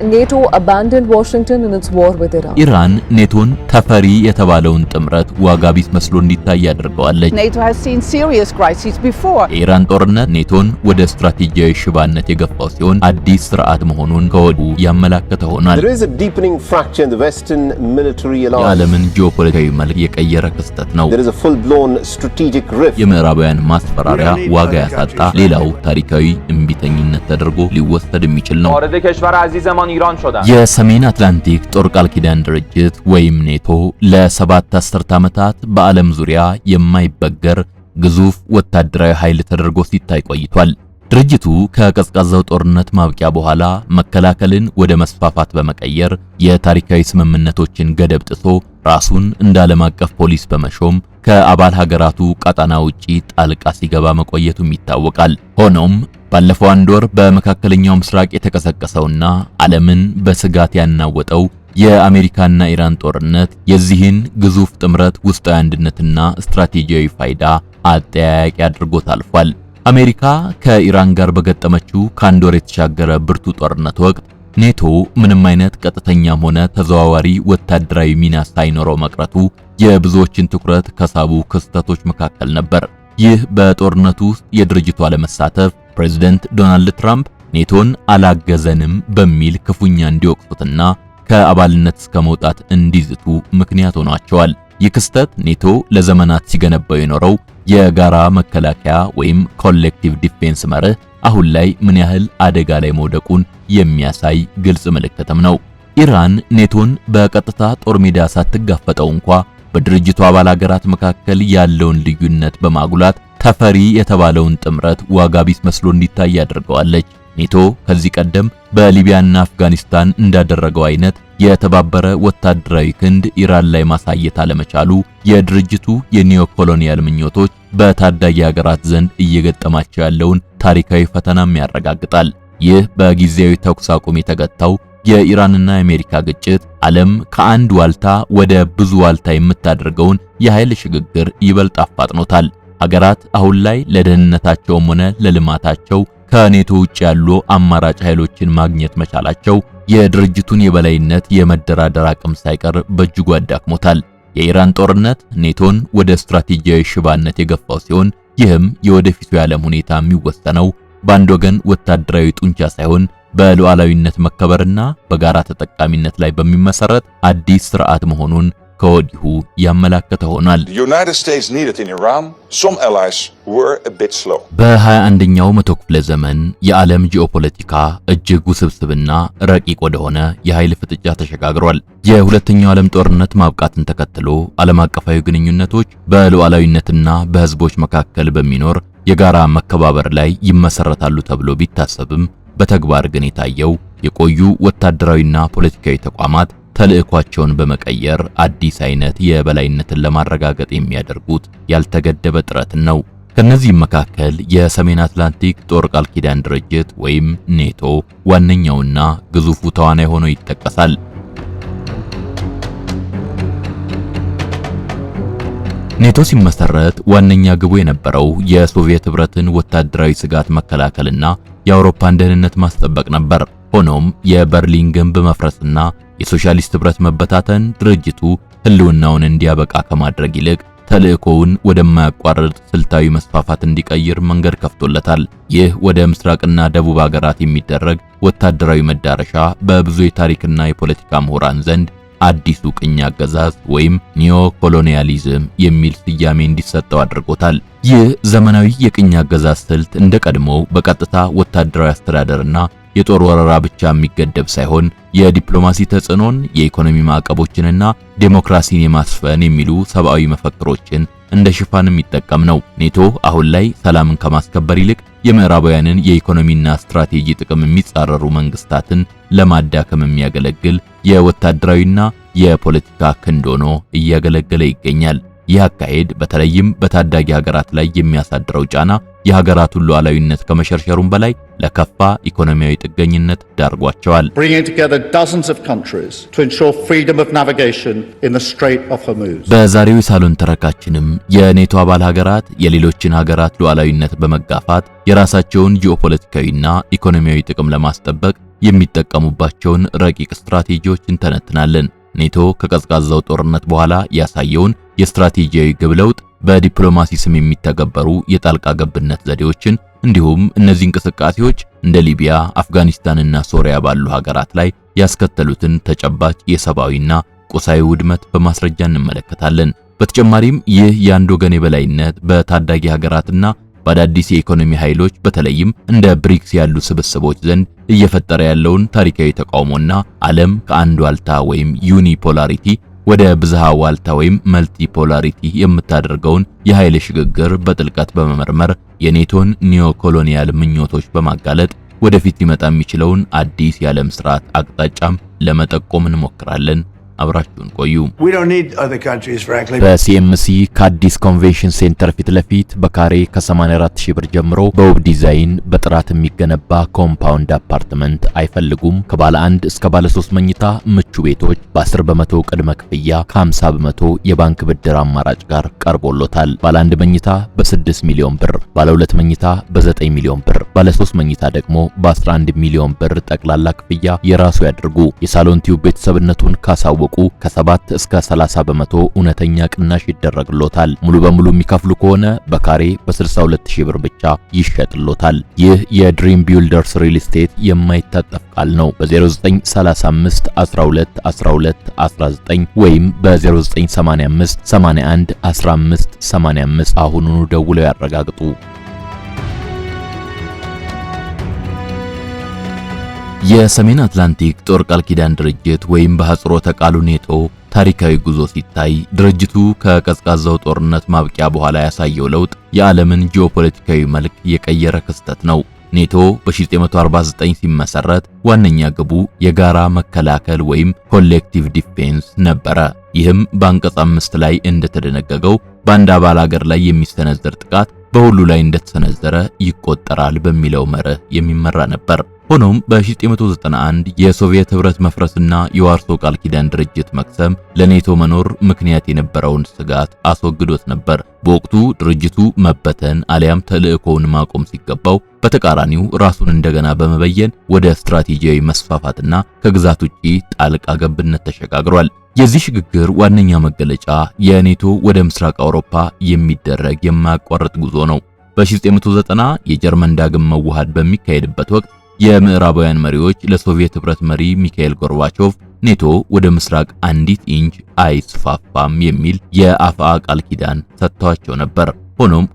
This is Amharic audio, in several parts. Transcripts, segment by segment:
NATO abandoned Washington in its war with Iran. ኢራን ኔቶን ተፈሪ የተባለውን ጥምረት ዋጋ ቢስ መስሎ እንዲታይ አድርገዋለች። NATO has seen serious crises before. የኢራን ጦርነት ኔቶን ወደ ስትራቴጂያዊ ሽባነት የገፋው ሲሆን አዲስ ስርዓት መሆኑን ከወዲሁ ያመላከተ ሆኗል። There is a deepening fracture in the Western military alliance. የዓለምን ጂኦፖለቲካዊ መልክ የቀየረ ክስተት ነው። There is a full-blown strategic rift. የምዕራባውያን ማስፈራሪያ ዋጋ ያሳጣ ሌላው ታሪካዊ እምቢተኝነት ተደርጎ ሊወሰድ የሚችል ነው። የሰሜን አትላንቲክ ጦር ቃል ኪዳን ድርጅት ወይም ኔቶ ለ7 አስርት ዓመታት በዓለም ዙሪያ የማይበገር ግዙፍ ወታደራዊ ኃይል ተደርጎ ሲታይ ቆይቷል። ድርጅቱ ከቀዝቃዛው ጦርነት ማብቂያ በኋላ መከላከልን ወደ መስፋፋት በመቀየር የታሪካዊ ስምምነቶችን ገደብ ጥሶ ራሱን እንደ ዓለም አቀፍ ፖሊስ በመሾም ከአባል ሀገራቱ ቀጣና ውጪ ጣልቃ ሲገባ መቆየቱም ይታወቃል። ሆኖም ባለፈው አንድ ወር በመካከለኛው ምስራቅ የተቀሰቀሰውና ዓለምን በስጋት ያናወጠው የአሜሪካና ኢራን ጦርነት የዚህን ግዙፍ ጥምረት ውስጣዊ አንድነትና ስትራቴጂያዊ ፋይዳ አጠያያቂ አድርጎት አልፏል። አሜሪካ ከኢራን ጋር በገጠመችው ከአንድ ወር የተሻገረ ብርቱ ጦርነት ወቅት ኔቶ ምንም አይነት ቀጥተኛም ሆነ ተዘዋዋሪ ወታደራዊ ሚና ሳይኖረው መቅረቱ የብዙዎችን ትኩረት ከሳቡ ክስተቶች መካከል ነበር። ይህ በጦርነቱ ውስጥ የድርጅቱ አለመሳተፍ ፕሬዝዳንት ዶናልድ ትራምፕ ኔቶን አላገዘንም በሚል ክፉኛ እንዲወቅሱትና ከአባልነት እስከ መውጣት እንዲዝቱ ምክንያት ሆኗቸዋል። ይህ ክስተት ኔቶ ለዘመናት ሲገነባው የኖረው የጋራ መከላከያ ወይም ኮሌክቲቭ ዲፌንስ መርህ አሁን ላይ ምን ያህል አደጋ ላይ መውደቁን የሚያሳይ ግልጽ ምልክትም ነው። ኢራን ኔቶን በቀጥታ ጦር ሜዳ ሳትጋፈጠው እንኳ በድርጅቱ አባል ሀገራት መካከል ያለውን ልዩነት በማጉላት ተፈሪ የተባለውን ጥምረት ዋጋ ቢስ መስሎ እንዲታይ አድርገዋለች። ኔቶ ከዚህ ቀደም በሊቢያና አፍጋኒስታን እንዳደረገው አይነት የተባበረ ወታደራዊ ክንድ ኢራን ላይ ማሳየት አለመቻሉ የድርጅቱ የኒዮኮሎኒያል ምኞቶች በታዳጊ ሀገራት ዘንድ እየገጠማቸው ያለውን ታሪካዊ ፈተናም ያረጋግጣል። ይህ በጊዜያዊ ተኩስ አቁም የተገታው የኢራንና የአሜሪካ ግጭት ዓለም ከአንድ ዋልታ ወደ ብዙ ዋልታ የምታደርገውን የኃይል ሽግግር ይበልጥ አፋጥኖታል። ሀገራት አሁን ላይ ለደህንነታቸውም ሆነ ለልማታቸው ከኔቶ ውጭ ያሉ አማራጭ ኃይሎችን ማግኘት መቻላቸው የድርጅቱን የበላይነት የመደራደር አቅም ሳይቀር በእጅጉ አዳክሞታል። የኢራን ጦርነት ኔቶን ወደ ስትራቴጂያዊ ሽባነት የገፋው ሲሆን ይህም የወደፊቱ የዓለም ሁኔታ የሚወሰነው በአንድ ወገን ወታደራዊ ጡንቻ ሳይሆን በሉዓላዊነት መከበርና በጋራ ተጠቃሚነት ላይ በሚመሰረት አዲስ ስርዓት መሆኑን ከወዲሁ ያመላከተ ሆኗል። በ21ኛው መቶ ክፍለ ዘመን የዓለም ጂኦፖለቲካ እጅግ ውስብስብና ረቂቅ ወደሆነ የኃይል ፍጥጫ ተሸጋግሯል። የሁለተኛው ዓለም ጦርነት ማብቃትን ተከትሎ ዓለም አቀፋዊ ግንኙነቶች በሉዓላዊነትና በህዝቦች መካከል በሚኖር የጋራ መከባበር ላይ ይመሰረታሉ ተብሎ ቢታሰብም በተግባር ግን የታየው የቆዩ ወታደራዊና ፖለቲካዊ ተቋማት ተልዕኳቸውን በመቀየር አዲስ አይነት የበላይነትን ለማረጋገጥ የሚያደርጉት ያልተገደበ ጥረትን ነው። ከነዚህም መካከል የሰሜን አትላንቲክ ጦር ቃል ኪዳን ድርጅት ወይም ኔቶ ዋነኛውና ግዙፉ ተዋናይ ሆኖ ይጠቀሳል። ኔቶ ሲመሰረት ዋነኛ ግቡ የነበረው የሶቪየት ህብረትን ወታደራዊ ስጋት መከላከልና የአውሮፓን ደህንነት ማስጠበቅ ነበር። ሆኖም የበርሊን ግንብ መፍረስና የሶሻሊስት ህብረት መበታተን ድርጅቱ ህልውናውን እንዲያበቃ ከማድረግ ይልቅ ተልእኮውን ወደማያቋርጥ ስልታዊ መስፋፋት እንዲቀይር መንገድ ከፍቶለታል። ይህ ወደ ምስራቅና ደቡብ ሀገራት የሚደረግ ወታደራዊ መዳረሻ በብዙ የታሪክና የፖለቲካ ምሁራን ዘንድ አዲሱ ቅኝ አገዛዝ ወይም ኒዮ ኮሎኒያሊዝም የሚል ስያሜ እንዲሰጠው አድርጎታል። ይህ ዘመናዊ የቅኝ አገዛዝ ስልት እንደቀድሞው በቀጥታ ወታደራዊ አስተዳደርና የጦር ወረራ ብቻ የሚገደብ ሳይሆን የዲፕሎማሲ ተጽዕኖን፣ የኢኮኖሚ ማዕቀቦችንና ዴሞክራሲን የማስፈን የሚሉ ሰብአዊ መፈክሮችን እንደ ሽፋን የሚጠቀም ነው። ኔቶ አሁን ላይ ሰላምን ከማስከበር ይልቅ የምዕራባውያንን የኢኮኖሚና ስትራቴጂ ጥቅም የሚጻረሩ መንግስታትን ለማዳከም የሚያገለግል የወታደራዊና የፖለቲካ ክንድ ሆኖ እያገለገለ ይገኛል። ይህ አካሄድ በተለይም በታዳጊ ሀገራት ላይ የሚያሳድረው ጫና የሀገራቱን ሉዓላዊነት ከመሸርሸሩም በላይ ለከፋ ኢኮኖሚያዊ ጥገኝነት ዳርጓቸዋል። በዛሬው የሳሎን ተረካችንም የኔቶ አባል ሀገራት የሌሎችን ሀገራት ሉዓላዊነት በመጋፋት የራሳቸውን ጂኦፖለቲካዊና ኢኮኖሚያዊ ጥቅም ለማስጠበቅ የሚጠቀሙባቸውን ረቂቅ ስትራቴጂዎች እንተነትናለን። ኔቶ ከቀዝቃዛው ጦርነት በኋላ ያሳየውን የስትራቴጂያዊ ግብ ለውጥ፣ በዲፕሎማሲ ስም የሚተገበሩ የጣልቃ ገብነት ዘዴዎችን እንዲሁም እነዚህ እንቅስቃሴዎች እንደ ሊቢያ፣ አፍጋኒስታንና ሶሪያ ባሉ ሀገራት ላይ ያስከተሉትን ተጨባጭ የሰብአዊና ቁሳዊ ውድመት በማስረጃ እንመለከታለን። በተጨማሪም ይህ የአንድ ወገን የበላይነት በታዳጊ ሀገራትና በአዳዲስ የኢኮኖሚ ኃይሎች በተለይም እንደ ብሪክስ ያሉ ስብስቦች ዘንድ እየፈጠረ ያለውን ታሪካዊ ተቃውሞና ዓለም ከአንድ ዋልታ ወይም ዩኒፖላሪቲ ወደ ብዝሃ ዋልታ ወይም መልቲፖላሪቲ የምታደርገውን የኃይል ሽግግር በጥልቀት በመመርመር የኔቶን ኒዮኮሎኒያል ምኞቶች በማጋለጥ ወደፊት ሊመጣ የሚችለውን አዲስ የዓለም ስርዓት አቅጣጫም ለመጠቆም እንሞክራለን። አብራችሁን ቆዩ። በሲኤምሲ ከአዲስ ኮንቬንሽን ሴንተር ፊት ለፊት በካሬ ከ84000 ብር ጀምሮ በውብ ዲዛይን በጥራት የሚገነባ ኮምፓውንድ አፓርትመንት አይፈልጉም? ከባለ 1 እስከ ባለ 3 መኝታ ምቹ ቤቶች በ10 በመቶ ቅድመ ክፍያ ከ50 በመቶ የባንክ ብድር አማራጭ ጋር ቀርቦሎታል። ባለ 1 መኝታ በ6 ሚሊዮን ብር፣ ባለ 2 መኝታ በ9 ሚሊዮን ብር፣ ባለ 3 መኝታ ደግሞ በ11 ሚሊዮን ብር ጠቅላላ ክፍያ የራሱ ያድርጉ። የሳሎን ቲዩብ ቤተሰብነቱን ካሳወቁ ከ7 እስከ 30 በመቶ እውነተኛ ቅናሽ ይደረግሎታል። ሙሉ በሙሉ የሚከፍሉ ከሆነ በካሬ በ62000 ብር ብቻ ይሸጥሎታል። ይህ የድሪም ቢልደርስ ሪል ስቴት የማይታጠፍ ቃል ነው። በ0935 12 12 19 ወይም በ0985 81 15 85 አሁኑኑ ደውለው ያረጋግጡ። የሰሜን አትላንቲክ ጦር ቃል ኪዳን ድርጅት ወይም በአህጽሮተ ቃሉ ኔቶ ታሪካዊ ጉዞ ሲታይ ድርጅቱ ከቀዝቃዛው ጦርነት ማብቂያ በኋላ ያሳየው ለውጥ የዓለምን ጂኦፖለቲካዊ መልክ የቀየረ ክስተት ነው። ኔቶ በ1949 ሲመሰረት ዋነኛ ግቡ የጋራ መከላከል ወይም ኮሌክቲቭ ዲፌንስ ነበረ። ይህም በአንቀጽ 5 ላይ እንደተደነገገው በአንድ አባል ሀገር ላይ የሚሰነዘር ጥቃት በሁሉ ላይ እንደተሰነዘረ ይቆጠራል በሚለው መርህ የሚመራ ነበር። ሆኖም በ1991 የሶቪየት ህብረት መፍረስና የዋርሶ ቃል ኪዳን ድርጅት መክሰም ለኔቶ መኖር ምክንያት የነበረውን ስጋት አስወግዶት ነበር። በወቅቱ ድርጅቱ መበተን አሊያም ተልዕኮውን ማቆም ሲገባው በተቃራኒው ራሱን እንደገና በመበየን ወደ ስትራቴጂያዊ መስፋፋትና ከግዛት ውጪ ጣልቃ ገብነት ተሸጋግሯል። የዚህ ሽግግር ዋነኛ መገለጫ የኔቶ ወደ ምስራቅ አውሮፓ የሚደረግ የማያቋርጥ ጉዞ ነው። በ1990 የጀርመን ዳግም መዋሃድ በሚካሄድበት ወቅት የምዕራባውያን መሪዎች ለሶቪየት ህብረት መሪ ሚካኤል ጎርባቾቭ ኔቶ ወደ ምስራቅ አንዲት ኢንች አይስፋፋም የሚል የአፍአ ቃል ኪዳን ሰጥተዋቸው ነበር። ሆኖም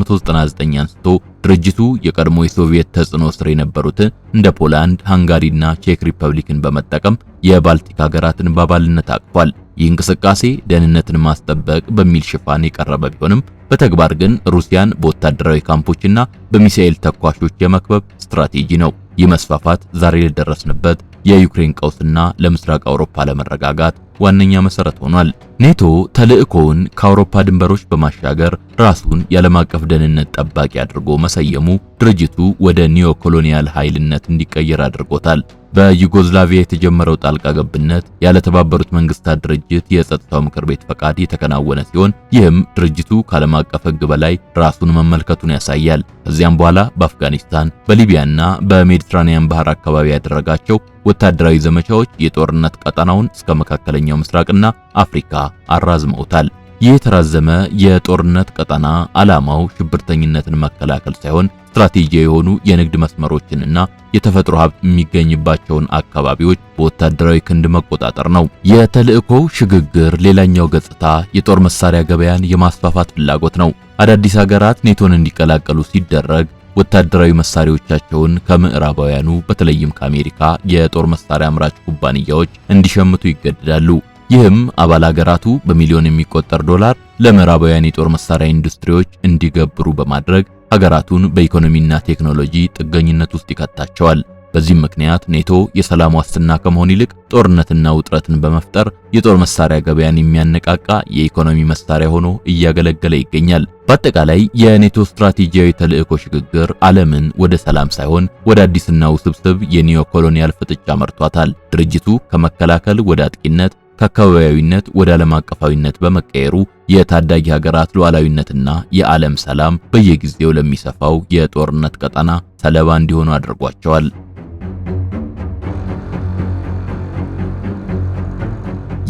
ከ1999 አንስቶ ድርጅቱ የቀድሞ የሶቪየት ተጽዕኖ ስር የነበሩትን እንደ ፖላንድ፣ ሃንጋሪና ቼክ ሪፐብሊክን በመጠቀም የባልቲክ ሀገራትን በአባልነት አቅፏል። ይህ እንቅስቃሴ ደህንነትን ማስጠበቅ በሚል ሽፋን የቀረበ ቢሆንም በተግባር ግን ሩሲያን በወታደራዊ ካምፖችና በሚሳኤል ተኳሾች የመክበብ ስትራቴጂ ነው። ይህ መስፋፋት ዛሬ ለደረስንበት የዩክሬን ቀውስና ለምስራቅ አውሮፓ ለመረጋጋት ዋነኛ መሰረት ሆኗል። ኔቶ ተልዕኮውን ከአውሮፓ ድንበሮች በማሻገር ራሱን የዓለም አቀፍ ደህንነት ጠባቂ አድርጎ መሰየሙ ድርጅቱ ወደ ኒዮኮሎኒያል ኃይልነት እንዲቀየር አድርጎታል። በዩጎዝላቪያ የተጀመረው ጣልቃ ገብነት ያለ ተባበሩት መንግስታት ድርጅት የጸጥታው ምክር ቤት ፈቃድ የተከናወነ ሲሆን ይህም ድርጅቱ ከዓለም አቀፍ ሕግ በላይ ራሱን መመልከቱን ያሳያል። ከዚያም በኋላ በአፍጋኒስታን በሊቢያና በሜዲትራኒያን ባህር አካባቢ ያደረጋቸው ወታደራዊ ዘመቻዎች የጦርነት ቀጠናውን እስከ መካከለኛው ምስራቅና አፍሪካ አራዝመውታል። ይህ የተራዘመ የጦርነት ቀጠና ዓላማው ሽብርተኝነትን መከላከል ሳይሆን ስትራቴጂያዊ የሆኑ የንግድ መስመሮችንና የተፈጥሮ ሀብት የሚገኝባቸውን አካባቢዎች በወታደራዊ ክንድ መቆጣጠር ነው። የተልዕኮው ሽግግር ሌላኛው ገጽታ የጦር መሳሪያ ገበያን የማስፋፋት ፍላጎት ነው። አዳዲስ ሀገራት ኔቶን እንዲቀላቀሉ ሲደረግ ወታደራዊ መሳሪያዎቻቸውን ከምዕራባውያኑ በተለይም ከአሜሪካ የጦር መሳሪያ አምራች ኩባንያዎች እንዲሸምቱ ይገደዳሉ። ይህም አባል ሀገራቱ በሚሊዮን የሚቆጠር ዶላር ለምዕራባውያን የጦር መሳሪያ ኢንዱስትሪዎች እንዲገብሩ በማድረግ ሀገራቱን በኢኮኖሚና ቴክኖሎጂ ጥገኝነት ውስጥ ይከታቸዋል። በዚህም ምክንያት ኔቶ የሰላም ዋስትና ከመሆን ይልቅ ጦርነትና ውጥረትን በመፍጠር የጦር መሳሪያ ገበያን የሚያነቃቃ የኢኮኖሚ መሳሪያ ሆኖ እያገለገለ ይገኛል። በአጠቃላይ የኔቶ ስትራቴጂያዊ ተልዕኮ ሽግግር ዓለምን ወደ ሰላም ሳይሆን ወደ አዲስና ውስብስብ የኒዮኮሎኒያል ፍጥጫ መርቷታል። ድርጅቱ ከመከላከል ወደ አጥቂነት ከአካባቢያዊነት ወደ ዓለም አቀፋዊነት በመቀየሩ የታዳጊ ሀገራት ሉዓላዊነትና የዓለም ሰላም በየጊዜው ለሚሰፋው የጦርነት ቀጠና ሰለባ እንዲሆኑ አድርጓቸዋል።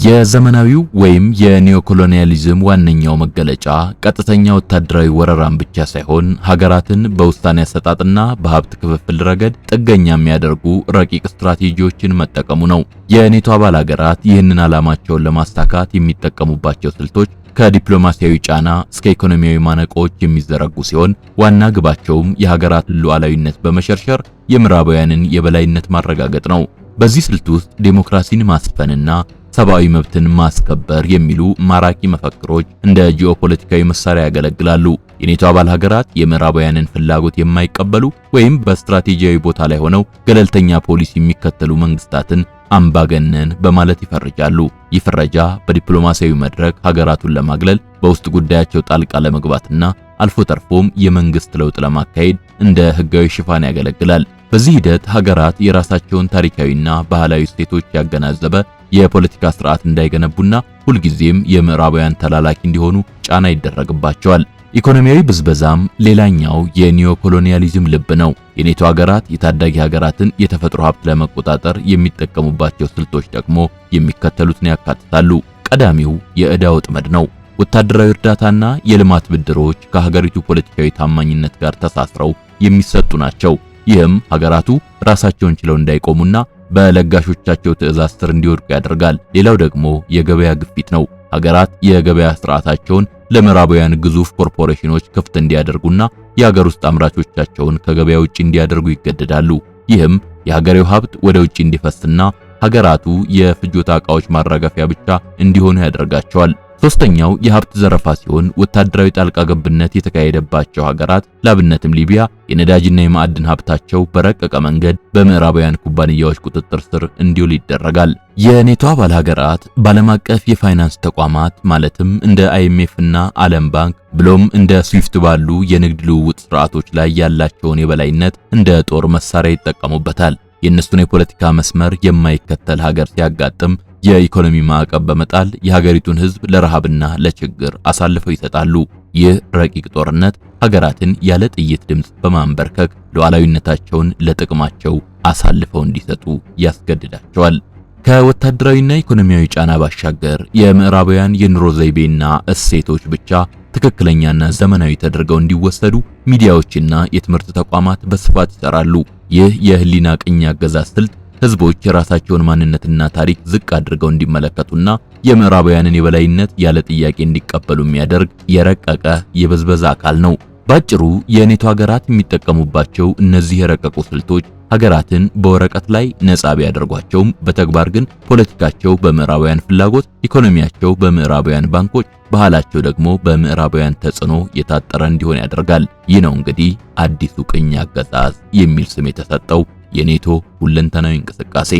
የዘመናዊው ወይም የኒዮኮሎኒያሊዝም ዋነኛው መገለጫ ቀጥተኛ ወታደራዊ ወረራን ብቻ ሳይሆን ሀገራትን በውሳኔ አሰጣጥና በሀብት ክፍፍል ረገድ ጥገኛ የሚያደርጉ ረቂቅ ስትራቴጂዎችን መጠቀሙ ነው። የኔቶ አባል ሀገራት ይህንን ዓላማቸውን ለማሳካት የሚጠቀሙባቸው ስልቶች ከዲፕሎማሲያዊ ጫና እስከ ኢኮኖሚያዊ ማነቆዎች የሚዘረጉ ሲሆን ዋና ግባቸውም የሀገራትን ሉዓላዊነት በመሸርሸር የምዕራባውያንን የበላይነት ማረጋገጥ ነው። በዚህ ስልት ውስጥ ዴሞክራሲን ማስፈንና ሰብአዊ መብትን ማስከበር የሚሉ ማራኪ መፈክሮች እንደ ጂኦፖለቲካዊ መሳሪያ ያገለግላሉ። የኔቶ አባል ሀገራት የምዕራባውያንን ፍላጎት የማይቀበሉ ወይም በስትራቴጂያዊ ቦታ ላይ ሆነው ገለልተኛ ፖሊሲ የሚከተሉ መንግስታትን አምባገነን በማለት ይፈርጃሉ። ይህ ፍረጃ በዲፕሎማሲያዊ መድረክ ሀገራቱን ለማግለል፣ በውስጥ ጉዳያቸው ጣልቃ ለመግባትና አልፎ ተርፎም የመንግስት ለውጥ ለማካሄድ እንደ ህጋዊ ሽፋን ያገለግላል። በዚህ ሂደት ሀገራት የራሳቸውን ታሪካዊና ባህላዊ እሴቶች ያገናዘበ የፖለቲካ ስርዓት እንዳይገነቡና ሁልጊዜም የምዕራባውያን ተላላኪ እንዲሆኑ ጫና ይደረግባቸዋል። ኢኮኖሚያዊ ብዝበዛም ሌላኛው የኒዮኮሎኒያሊዝም ልብ ነው። የኔቶ ሀገራት የታዳጊ ሀገራትን የተፈጥሮ ሀብት ለመቆጣጠር የሚጠቀሙባቸው ስልቶች ደግሞ የሚከተሉትን ያካትታሉ። ቀዳሚው የዕዳ ወጥመድ ነው። ወታደራዊ እርዳታና የልማት ብድሮች ከሀገሪቱ ፖለቲካዊ ታማኝነት ጋር ተሳስረው የሚሰጡ ናቸው። ይህም ሀገራቱ ራሳቸውን ችለው እንዳይቆሙና በለጋሾቻቸው ትዕዛዝ ስር እንዲወድቁ ያደርጋል። ሌላው ደግሞ የገበያ ግፊት ነው። ሀገራት የገበያ ስርዓታቸውን ለምዕራባውያን ግዙፍ ኮርፖሬሽኖች ክፍት እንዲያደርጉና የሀገር ውስጥ አምራቾቻቸውን ከገበያ ውጪ እንዲያደርጉ ይገደዳሉ። ይህም የሀገሬው ሀብት ወደ ውጪ እንዲፈስና ሀገራቱ የፍጆታ ዕቃዎች ማራገፊያ ብቻ እንዲሆኑ ያደርጋቸዋል። ሶስተኛው የሀብት ዘረፋ ሲሆን ወታደራዊ ጣልቃ ገብነት የተካሄደባቸው ሀገራት ላብነትም ሊቢያ የነዳጅና የማዕድን ሀብታቸው በረቀቀ መንገድ በምዕራባውያን ኩባንያዎች ቁጥጥር ስር እንዲውል ይደረጋል። የኔቶ አባል ሀገራት በዓለም አቀፍ የፋይናንስ ተቋማት ማለትም እንደ IMF እና ዓለም ባንክ ብሎም እንደ ስዊፍት ባሉ የንግድ ልውውጥ ስርዓቶች ላይ ያላቸውን የበላይነት እንደ ጦር መሳሪያ ይጠቀሙበታል። የእነሱን የፖለቲካ መስመር የማይከተል ሀገር ሲያጋጥም የኢኮኖሚ ማዕቀብ በመጣል የሀገሪቱን ሕዝብ ለረሃብና ለችግር አሳልፈው ይሰጣሉ። ይህ ረቂቅ ጦርነት ሀገራትን ያለ ጥይት ድምፅ በማንበርከክ ሉዓላዊነታቸውን ለጥቅማቸው አሳልፈው እንዲሰጡ ያስገድዳቸዋል። ከወታደራዊና ኢኮኖሚያዊ ጫና ባሻገር የምዕራባውያን የኑሮ ዘይቤና እሴቶች ብቻ ትክክለኛና ዘመናዊ ተደርገው እንዲወሰዱ ሚዲያዎችና የትምህርት ተቋማት በስፋት ይሰራሉ። ይህ የህሊና ቅኝ አገዛዝ ስልት ህዝቦች የራሳቸውን ማንነትና ታሪክ ዝቅ አድርገው እንዲመለከቱና የምዕራባውያንን የበላይነት ያለ ጥያቄ እንዲቀበሉ የሚያደርግ የረቀቀ የበዝበዛ አካል ነው። ባጭሩ የኔቶ ሀገራት የሚጠቀሙባቸው እነዚህ የረቀቁ ስልቶች ሀገራትን በወረቀት ላይ ነጻ ቢያደርጓቸውም በተግባር ግን ፖለቲካቸው በምዕራባውያን ፍላጎት፣ ኢኮኖሚያቸው በምዕራባውያን ባንኮች፣ ባህላቸው ደግሞ በምዕራባውያን ተጽዕኖ የታጠረ እንዲሆን ያደርጋል። ይህ ነው እንግዲህ አዲሱ ቅኝ አገዛዝ የሚል ስም የተሰጠው የኔቶ ሁለንተናዊ እንቅስቃሴ።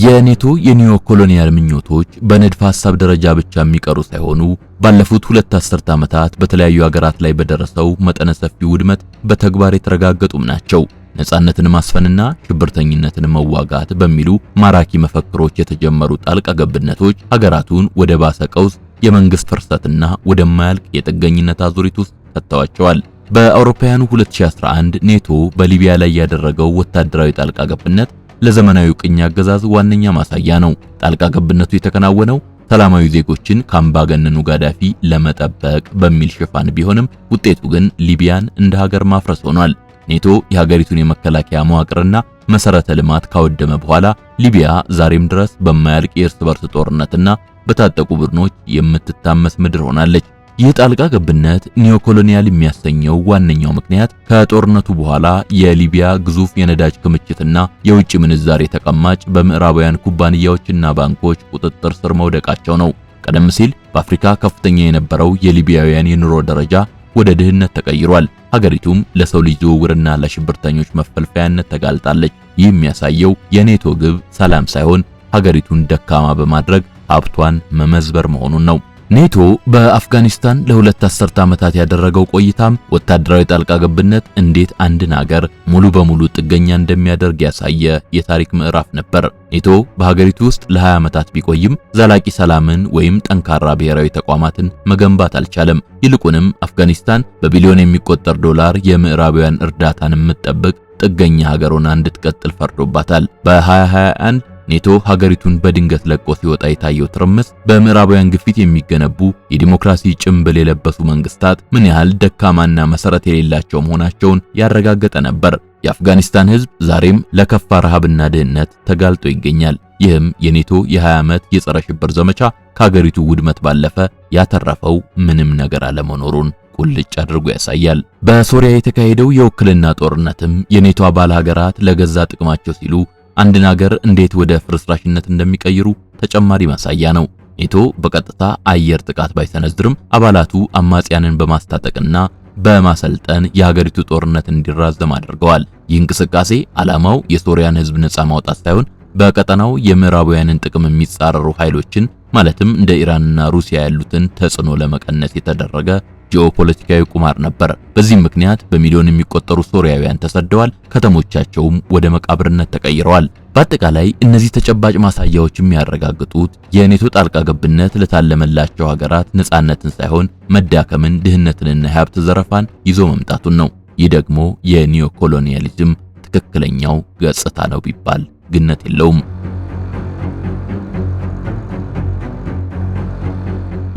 የኔቶ የኒዮ ኮሎኒያል ምኞቶች በንድፈ ሐሳብ ደረጃ ብቻ የሚቀሩ ሳይሆኑ ባለፉት 2 አስርት ዓመታት በተለያዩ ሀገራት ላይ በደረሰው መጠነ ሰፊ ውድመት በተግባር የተረጋገጡም ናቸው። ነጻነትን ማስፈንና ሽብርተኝነትን መዋጋት በሚሉ ማራኪ መፈክሮች የተጀመሩ ጣልቃ ገብነቶች ሀገራቱን ወደ ባሰ ቀውስ፣ የመንግስት ፍርሰትና ወደማያልቅ የጥገኝነት አዙሪት ውስጥ ከተዋቸዋል። በአውሮፓውያኑ 2011 ኔቶ በሊቢያ ላይ ያደረገው ወታደራዊ ጣልቃ ገብነት ለዘመናዊ ቅኝ አገዛዝ ዋነኛ ማሳያ ነው። ጣልቃ ገብነቱ የተከናወነው ሰላማዊ ዜጎችን ከአምባገነኑ ጋዳፊ ለመጠበቅ በሚል ሽፋን ቢሆንም ውጤቱ ግን ሊቢያን እንደ ሀገር ማፍረስ ሆኗል። ኔቶ የሀገሪቱን የመከላከያ መዋቅርና መሰረተ ልማት ካወደመ በኋላ ሊቢያ ዛሬም ድረስ በማያልቅ የእርስ በርስ ጦርነትና በታጠቁ ቡድኖች የምትታመስ ምድር ሆናለች። ይህ ጣልቃ ገብነት ኒዮኮሎኒያል የሚያሰኘው ዋነኛው ምክንያት ከጦርነቱ በኋላ የሊቢያ ግዙፍ የነዳጅ ክምችትና የውጭ ምንዛሬ ተቀማጭ በምዕራባውያን ኩባንያዎችና ባንኮች ቁጥጥር ስር መውደቃቸው ነው። ቀደም ሲል በአፍሪካ ከፍተኛ የነበረው የሊቢያውያን የኑሮ ደረጃ ወደ ድህነት ተቀይሯል። ሀገሪቱም ለሰው ልጅ ዝውውርና ለሽብርተኞች መፈልፈያነት ተጋልጣለች። ይህ የሚያሳየው የኔቶ ግብ ሰላም ሳይሆን ሀገሪቱን ደካማ በማድረግ ሀብቷን መመዝበር መሆኑን ነው። ኔቶ በአፍጋኒስታን ለሁለት አስርተ ዓመታት ያደረገው ቆይታም ወታደራዊ ጣልቃ ገብነት እንዴት አንድን ሀገር ሙሉ በሙሉ ጥገኛ እንደሚያደርግ ያሳየ የታሪክ ምዕራፍ ነበር። ኔቶ በሀገሪቱ ውስጥ ለ20 ዓመታት ቢቆይም ዘላቂ ሰላምን ወይም ጠንካራ ብሔራዊ ተቋማትን መገንባት አልቻለም። ይልቁንም አፍጋኒስታን በቢሊዮን የሚቆጠር ዶላር የምዕራባውያን እርዳታን የምትጠብቅ ጥገኛ ሀገር ሆና እንድትቀጥል ፈርዶባታል። በ2021 ኔቶ ሀገሪቱን በድንገት ለቆ ሲወጣ የታየው ትርምስ በምዕራባውያን ግፊት የሚገነቡ የዲሞክራሲ ጭንብል የለበሱ መንግስታት ምን ያህል ደካማና መሰረት የሌላቸው መሆናቸውን ያረጋገጠ ነበር። የአፍጋኒስታን ሕዝብ ዛሬም ለከፋ ረሃብና ድህነት ተጋልጦ ይገኛል። ይህም የኔቶ የ20 ዓመት የጸረ ሽብር ዘመቻ ከሀገሪቱ ውድመት ባለፈ ያተረፈው ምንም ነገር አለመኖሩን ቁልጭ አድርጎ ያሳያል። በሶሪያ የተካሄደው የውክልና ጦርነትም የኔቶ አባል ሀገራት ለገዛ ጥቅማቸው ሲሉ አንድን ሀገር እንዴት ወደ ፍርስራሽነት እንደሚቀይሩ ተጨማሪ ማሳያ ነው። ኔቶ በቀጥታ አየር ጥቃት ባይሰነዝርም አባላቱ አማጽያንን በማስታጠቅና በማሰልጠን የሀገሪቱ ጦርነት እንዲራዘም አድርገዋል። ይህ እንቅስቃሴ ዓላማው የሶሪያን ሕዝብ ነፃ ማውጣት ሳይሆን በቀጠናው የምዕራባውያንን ጥቅም የሚጻረሩ ኃይሎችን ማለትም እንደ ኢራንና ሩሲያ ያሉትን ተጽዕኖ ለመቀነስ የተደረገ ጂኦፖለቲካዊ ቁማር ነበር። በዚህ ምክንያት በሚሊዮን የሚቆጠሩ ሶሪያውያን ተሰደዋል፣ ከተሞቻቸውም ወደ መቃብርነት ተቀይረዋል። በአጠቃላይ እነዚህ ተጨባጭ ማሳያዎች የሚያረጋግጡት የኔቶ ጣልቃ ገብነት ለታለመላቸው ሀገራት ነፃነትን ሳይሆን መዳከምን፣ ድህነትንና የሀብት ዘረፋን ይዞ መምጣቱን ነው። ይህ ደግሞ የኒዮ ኮሎኒያሊዝም ትክክለኛው ገጽታ ነው ቢባል ግነት የለውም።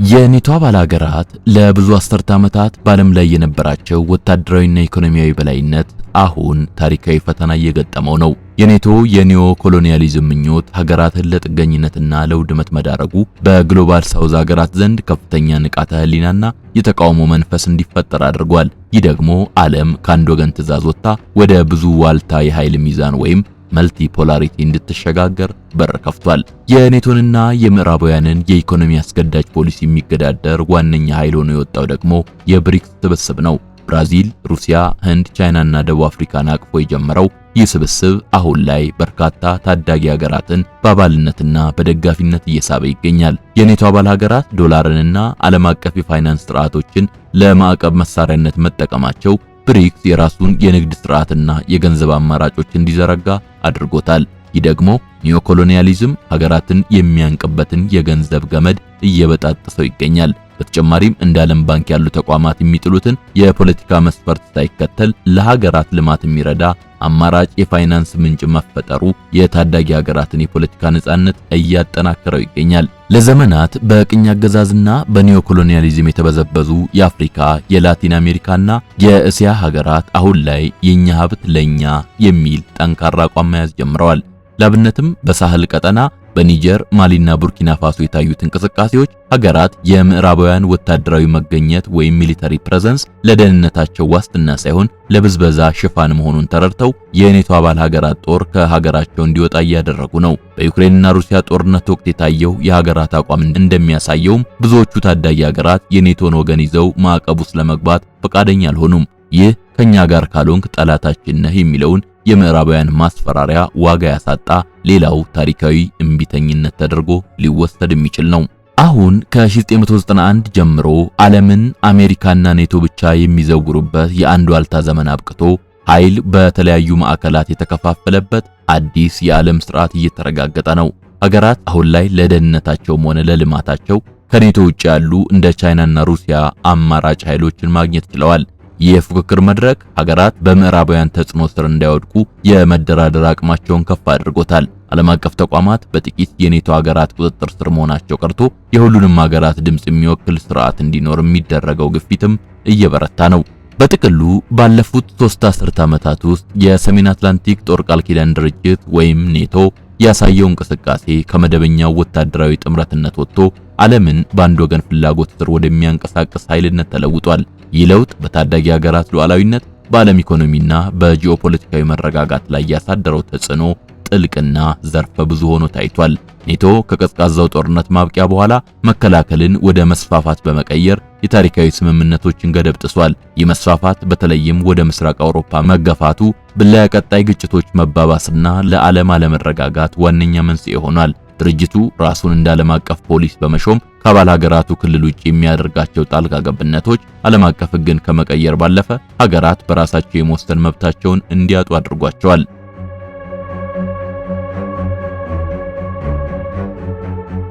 የኔቶ አባል ሀገራት ለብዙ አስርተ ዓመታት በዓለም ላይ የነበራቸው ወታደራዊና ኢኮኖሚያዊ በላይነት አሁን ታሪካዊ ፈተና እየገጠመው ነው። የኔቶ የኒዮ ኮሎኒያሊዝም ምኞት ሀገራትን ለጥገኝነትና ለውድመት መዳረጉ በግሎባል ሳውዝ ሀገራት ዘንድ ከፍተኛ ንቃተ ህሊናና የተቃውሞ መንፈስ እንዲፈጠር አድርጓል። ይህ ደግሞ ዓለም ከአንድ ወገን ትዕዛዝ ወጥታ ወደ ብዙ ዋልታ የኃይል ሚዛን ወይም መልቲ ፖላሪቲ እንድትሸጋገር በር ከፍቷል። የኔቶንና የምዕራባውያንን የኢኮኖሚ አስገዳጅ ፖሊሲ የሚገዳደር ዋነኛ ኃይል ሆኖ የወጣው ደግሞ የብሪክስ ስብስብ ነው። ብራዚል፣ ሩሲያ፣ ህንድ፣ ቻይናና ደቡብ አፍሪካን አቅፎ የጀመረው ይህ ስብስብ አሁን ላይ በርካታ ታዳጊ ሀገራትን በአባልነትና በደጋፊነት እየሳበ ይገኛል። የኔቶ አባል ሀገራት ዶላርንና ዓለም አቀፍ የፋይናንስ ስርዓቶችን ለማዕቀብ መሳሪያነት መጠቀማቸው ብሪክስ የራሱን የንግድ ስርዓትና የገንዘብ አማራጮች እንዲዘረጋ አድርጎታል። ይህ ደግሞ ኒዮኮሎኒያሊዝም ሀገራትን የሚያንቅበትን የገንዘብ ገመድ እየበጣጠሰው ይገኛል። በተጨማሪም እንደ ዓለም ባንክ ያሉ ተቋማት የሚጥሉትን የፖለቲካ መስፈርት ሳይከተል ለሀገራት ልማት የሚረዳ አማራጭ የፋይናንስ ምንጭ መፈጠሩ የታዳጊ ሀገራትን የፖለቲካ ነጻነት እያጠናከረው ይገኛል። ለዘመናት በቅኝ አገዛዝና በኒዮኮሎኒያሊዝም የተበዘበዙ የአፍሪካ፣ የላቲን አሜሪካና የእስያ ሀገራት አሁን ላይ የኛ ሀብት ለኛ የሚል ጠንካራ አቋም መያዝ ጀምረዋል። ላብነትም በሳህል ቀጠና በኒጀር፣ ማሊና ቡርኪና ፋሶ የታዩት እንቅስቃሴዎች ሀገራት የምዕራባውያን ወታደራዊ መገኘት ወይም ሚሊተሪ ፕሬዘንስ ለደህንነታቸው ዋስትና ሳይሆን ለብዝበዛ ሽፋን መሆኑን ተረድተው የኔቶ አባል ሀገራት ጦር ከሀገራቸው እንዲወጣ እያደረጉ ነው። በዩክሬንና ሩሲያ ጦርነት ወቅት የታየው የሀገራት አቋም እንደሚያሳየውም ብዙዎቹ ታዳጊ ሀገራት የኔቶን ወገን ይዘው ማዕቀብ ውስጥ ለመግባት ፈቃደኛ አልሆኑም። ይህ ከኛ ጋር ካልሆንክ ጠላታችን ነህ የሚለውን የምዕራባውያን ማስፈራሪያ ዋጋ ያሳጣ ሌላው ታሪካዊ እምቢተኝነት ተደርጎ ሊወሰድ የሚችል ነው። አሁን ከ1991 ጀምሮ ዓለምን አሜሪካና ኔቶ ብቻ የሚዘውሩበት የአንድ ዋልታ ዘመን አብቅቶ ኃይል በተለያዩ ማዕከላት የተከፋፈለበት አዲስ የዓለም ስርዓት እየተረጋገጠ ነው። ሀገራት አሁን ላይ ለደህንነታቸውም ሆነ ለልማታቸው ከኔቶ ውጭ ያሉ እንደ ቻይናና ሩሲያ አማራጭ ኃይሎችን ማግኘት ችለዋል። የፉክክር መድረክ ሀገራት በምዕራባውያን ተጽዕኖ ስር እንዳይወድቁ የመደራደር አቅማቸውን ከፍ አድርጎታል። ዓለም አቀፍ ተቋማት በጥቂት የኔቶ ሀገራት ቁጥጥር ስር መሆናቸው ቀርቶ የሁሉንም ሀገራት ድምጽ የሚወክል ስርዓት እንዲኖር የሚደረገው ግፊትም እየበረታ ነው። በጥቅሉ ባለፉት 3 አስርት ዓመታት ውስጥ የሰሜን አትላንቲክ ጦር ቃል ኪዳን ድርጅት ወይም ኔቶ ያሳየው እንቅስቃሴ ከመደበኛው ወታደራዊ ጥምረትነት ወጥቶ ዓለምን በአንድ ወገን ፍላጎት ስር ወደሚያንቀሳቅስ ኃይልነት ተለውጧል። ይህ ለውጥ በታዳጊ ሀገራት ሉዓላዊነት፣ በዓለም ኢኮኖሚና በጂኦፖለቲካዊ መረጋጋት ላይ ያሳደረው ተጽዕኖ ጥልቅና ዘርፈ ብዙ ሆኖ ታይቷል። ኔቶ ከቀዝቃዛው ጦርነት ማብቂያ በኋላ መከላከልን ወደ መስፋፋት በመቀየር የታሪካዊ ስምምነቶችን ገደብ ጥሷል። ይህ መስፋፋት በተለይም ወደ ምስራቅ አውሮፓ መገፋቱ ለቀጣይ ግጭቶች መባባስና ለዓለም አለመረጋጋት ዋነኛ መንስኤ ሆኗል። ድርጅቱ ራሱን እንደ ዓለም አቀፍ ፖሊስ በመሾም ከአባል ሀገራቱ ክልል ውጭ የሚያደርጋቸው ጣልቃ ገብነቶች ዓለም አቀፍ ሕግን ከመቀየር ባለፈ ሀገራት በራሳቸው የመወሰን መብታቸውን እንዲያጡ አድርጓቸዋል።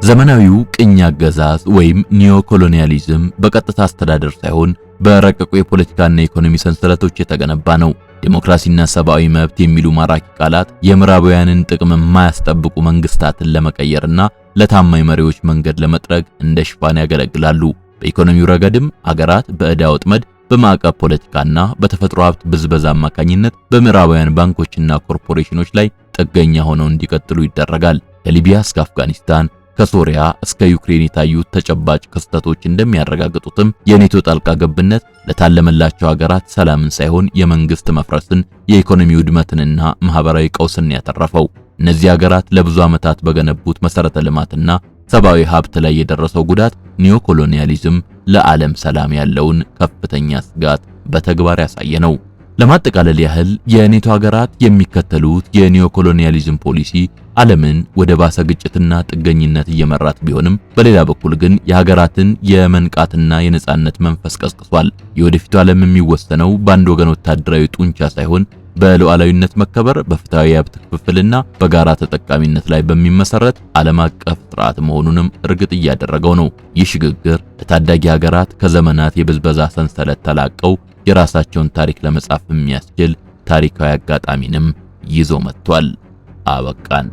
ዘመናዊው ቅኝ አገዛዝ ወይም ኒዮኮሎኒያሊዝም በቀጥታ አስተዳደር ሳይሆን በረቀቁ የፖለቲካና የኢኮኖሚ ሰንሰለቶች የተገነባ ነው። ዲሞክራሲና ሰብአዊ መብት የሚሉ ማራኪ ቃላት የምዕራባውያንን ጥቅም የማያስጠብቁ መንግስታትን ለመቀየርና ለታማኝ መሪዎች መንገድ ለመጥረግ እንደ ሽፋን ያገለግላሉ። በኢኮኖሚው ረገድም አገራት በዕዳ ወጥመድ፣ በማዕቀብ ፖለቲካና በተፈጥሮ ሀብት ብዝበዛ አማካኝነት በምዕራባውያን ባንኮችና ኮርፖሬሽኖች ላይ ጥገኛ ሆነው እንዲቀጥሉ ይደረጋል። ከሊቢያ እስከ አፍጋኒስታን ከሶሪያ እስከ ዩክሬን የታዩት ተጨባጭ ክስተቶች እንደሚያረጋግጡትም የኔቶ ጣልቃ ገብነት ለታለመላቸው ሀገራት ሰላምን ሳይሆን የመንግስት መፍረስን፣ የኢኮኖሚ ውድመትንና ማህበራዊ ቀውስን ያተረፈው። እነዚህ ሀገራት ለብዙ ዓመታት በገነቡት መሰረተ ልማትና ሰብአዊ ሀብት ላይ የደረሰው ጉዳት ኒዮኮሎኒያሊዝም ለዓለም ሰላም ያለውን ከፍተኛ ስጋት በተግባር ያሳየ ነው። ለማጠቃለል ያህል የኔቶ ሀገራት የሚከተሉት የኒዮኮሎኒያሊዝም ፖሊሲ ዓለምን ወደ ባሰ ግጭትና ጥገኝነት እየመራት ቢሆንም በሌላ በኩል ግን የሀገራትን የመንቃትና የነጻነት መንፈስ ቀስቅሷል። የወደፊቱ ዓለም የሚወሰነው በአንድ ወገን ወታደራዊ ጡንቻ ሳይሆን በሉዓላዊነት መከበር፣ በፍትሃዊ ሀብት ክፍፍልና በጋራ ተጠቃሚነት ላይ በሚመሰረት ዓለም አቀፍ ስርዓት መሆኑንም እርግጥ እያደረገው ነው። ይህ ሽግግር ለታዳጊ ሀገራት ከዘመናት የብዝበዛ ሰንሰለት ተላቀው የራሳቸውን ታሪክ ለመጻፍ የሚያስችል ታሪካዊ አጋጣሚንም ይዞ መጥቷል። አበቃን።